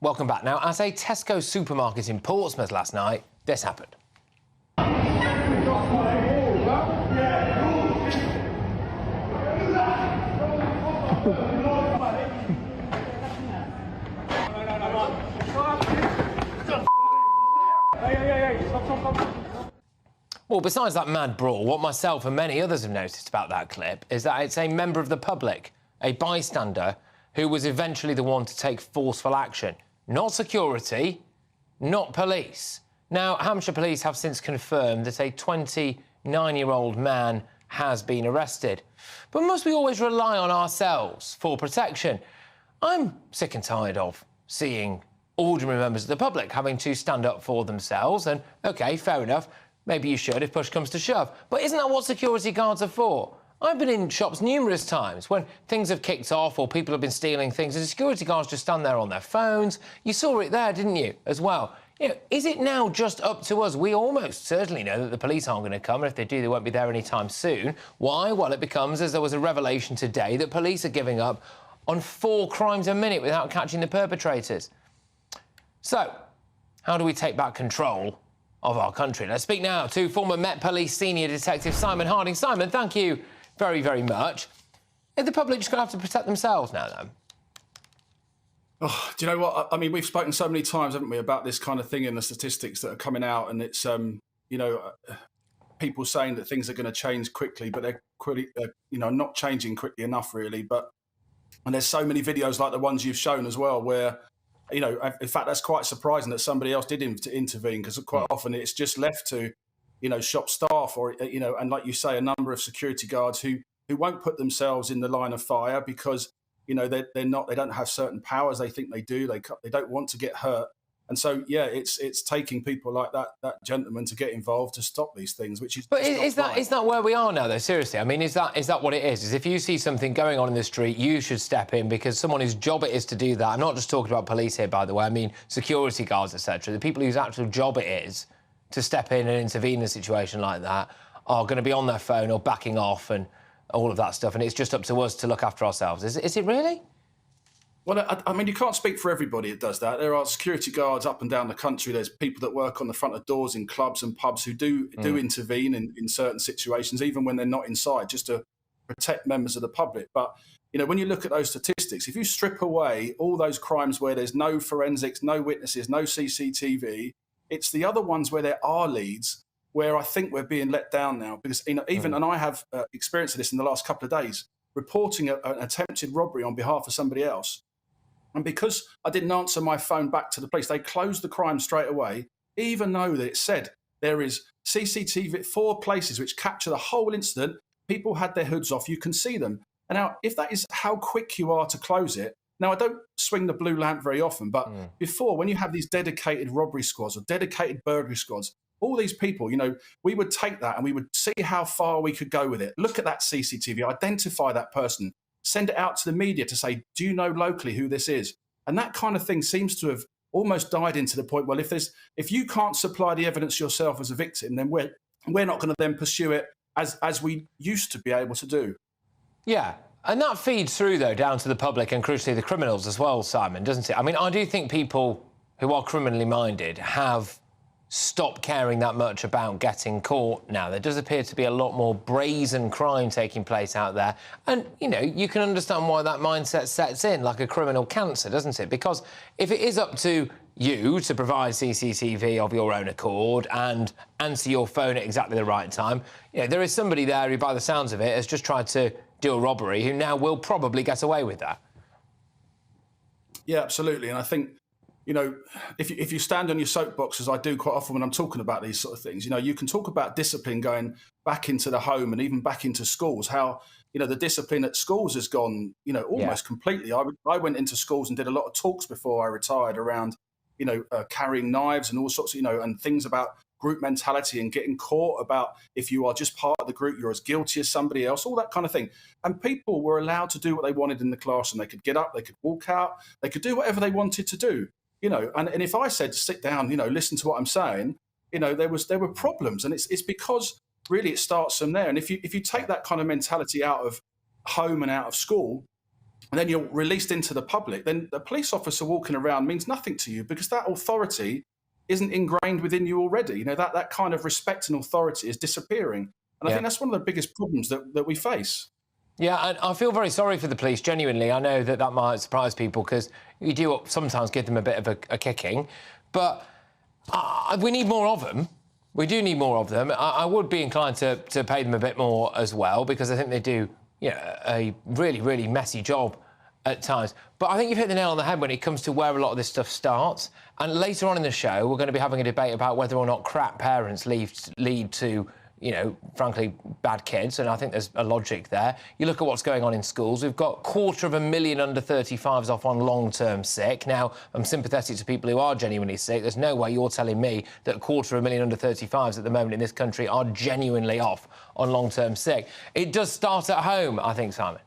Welcome back. Now, as a Tesco supermarket in Portsmouth last night, this happened. Well, besides that mad brawl, what myself and many others have noticed about that clip is that it's a member of the public, a bystander, who was eventually the one to take forceful action. Not security, not police. Now, Hampshire Police have since confirmed that a 29-year-old man has been arrested. But must we always rely on ourselves for protection? I'm sick and tired of seeing ordinary members of the public having to stand up for themselves, and, OK, fair enough, maybe you should if push comes to shove. But isn't that what security guards are for? I've been in shops numerous times when things have kicked off or people have been stealing things and the security guards just stand there on their phones. You saw it there, didn't you, as well? You know, is it now just up to us? We almost certainly know that the police aren't going to come, and if they do, they won't be there anytime soon. Why? Well, it becomes, as there was a revelation today, that police are giving up on 4 crimes a minute without catching the perpetrators. So, how do we take back control of our country? Let's speak now to former Met Police Senior Detective Simon Harding. Simon, thank you very, very much. Are the public just going to have to protect themselves now, though? Oh, do you know what? I mean, we've spoken so many times, haven't we, about this kind of thing in the statistics that are coming out, and it's, people saying that things are going to change quickly, but they're quickly, not changing quickly enough, really. And there's so many videos like the ones you've shown as well, where, in fact, that's quite surprising that somebody else did intervene, because quite often it's just left to, shop staff or, and like you say, a number of security guards who won't put themselves in the line of fire because, they don't have certain powers. They think they do. They don't want to get hurt. And so, yeah, it's taking people like that gentleman to get involved to stop these things, which is. But is that where we are now, though? Seriously, I mean, is that what it is? Is if you see something going on in the street, you should step in because someone whose job it is to do that. I'm not just talking about police here, by the way. I mean security guards, etc. The people whose actual job it is to step in and intervene in a situation like that are going to be on their phone or backing off and all of that stuff, and it's just up to us to look after ourselves. Is it really? Well, I mean, you can't speak for everybody that does that. There are security guards up and down the country. There's people that work on the front of doors in clubs and pubs who do intervene in certain situations, even when they're not inside, just to protect members of the public. But, when you look at those statistics, if you strip away all those crimes where there's no forensics, no witnesses, no CCTV, it's the other ones where there are leads where I think we're being let down now. Because, and I have experienced this in the last couple of days, reporting an attempted robbery on behalf of somebody else. And because I didn't answer my phone back to the police, they closed the crime straight away, even though that it said there is CCTV, 4 places which capture the whole incident. People had their hoods off. You can see them. And now, if that is how quick you are to close it, now I don't swing the blue lamp very often, but before, when you have these dedicated robbery squads or dedicated burglary squads, all these people, we would take that and we would see how far we could go with it. Look at that CCTV, identify that person, send it out to the media to say, do you know locally who this is? And that kind of thing seems to have almost died into the point, well, if you can't supply the evidence yourself as a victim, then we're not going to then pursue it as we used to be able to do. Yeah, and that feeds through, though, down to the public and, crucially, the criminals as well, Simon, doesn't it? I mean, I do think people who are criminally minded have stopped caring that much about getting caught now. There does appear to be a lot more brazen crime taking place out there. And, you can understand why that mindset sets in, like a criminal cancer, doesn't it? Because if it is up to you to provide CCTV of your own accord and answer your phone at exactly the right time, there is somebody there who, by the sounds of it, has just tried to do a robbery who now will probably get away with that. Yeah, absolutely. And I think, if you stand on your soapbox, as I do quite often when I'm talking about these sort of things, you can talk about discipline going back into the home and even back into schools, how, the discipline at schools has gone, almost completely. I went into schools and did a lot of talks before I retired around, carrying knives and all sorts of, and things about group mentality and getting caught, about if you are just part of the group, you're as guilty as somebody else, all that kind of thing. And people were allowed to do what they wanted in the classroom. They could get up, they could walk out, they could do whatever they wanted to do. And if I said sit down, listen to what I'm saying, there were problems, and it's because really it starts from there. And if you take that kind of mentality out of home and out of school, and then you're released into the public, then the police officer walking around means nothing to you because that authority isn't ingrained within you already. You know, that kind of respect and authority is disappearing. And I think that's one of the biggest problems that we face. Yeah, and I feel very sorry for the police, genuinely. I know that might surprise people because you do sometimes give them a bit of a kicking, but we need more of them. We do need more of them. I would be inclined to pay them a bit more as well because I think they do a really, really messy job at times. But I think you've hit the nail on the head when it comes to where a lot of this stuff starts. And later on in the show, we're going to be having a debate about whether or not crap parents lead to, frankly, bad kids. And I think there's a logic there. You look at what's going on in schools. We've got 250,000 under 35s off on long-term sick. Now, I'm sympathetic to people who are genuinely sick. There's no way you're telling me that 250,000 under 35s at the moment in this country are genuinely off on long-term sick. It does start at home, I think, Simon.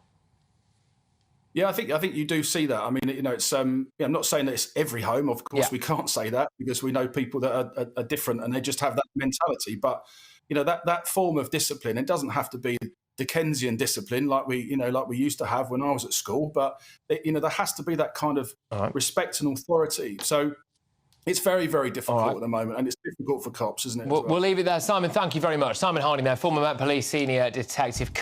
Yeah, I think you do see that. I mean, it's I'm not saying that it's every home. Of course, we can't say that because we know people that are different and they just have that mentality. But that form of discipline, it doesn't have to be Dickensian discipline like we used to have when I was at school. But there has to be that kind of respect and authority. So it's very, very difficult at the moment, and it's difficult for cops, isn't it? We'll leave it there. Simon, thank you very much. Simon Harding there, former Met Police senior detective.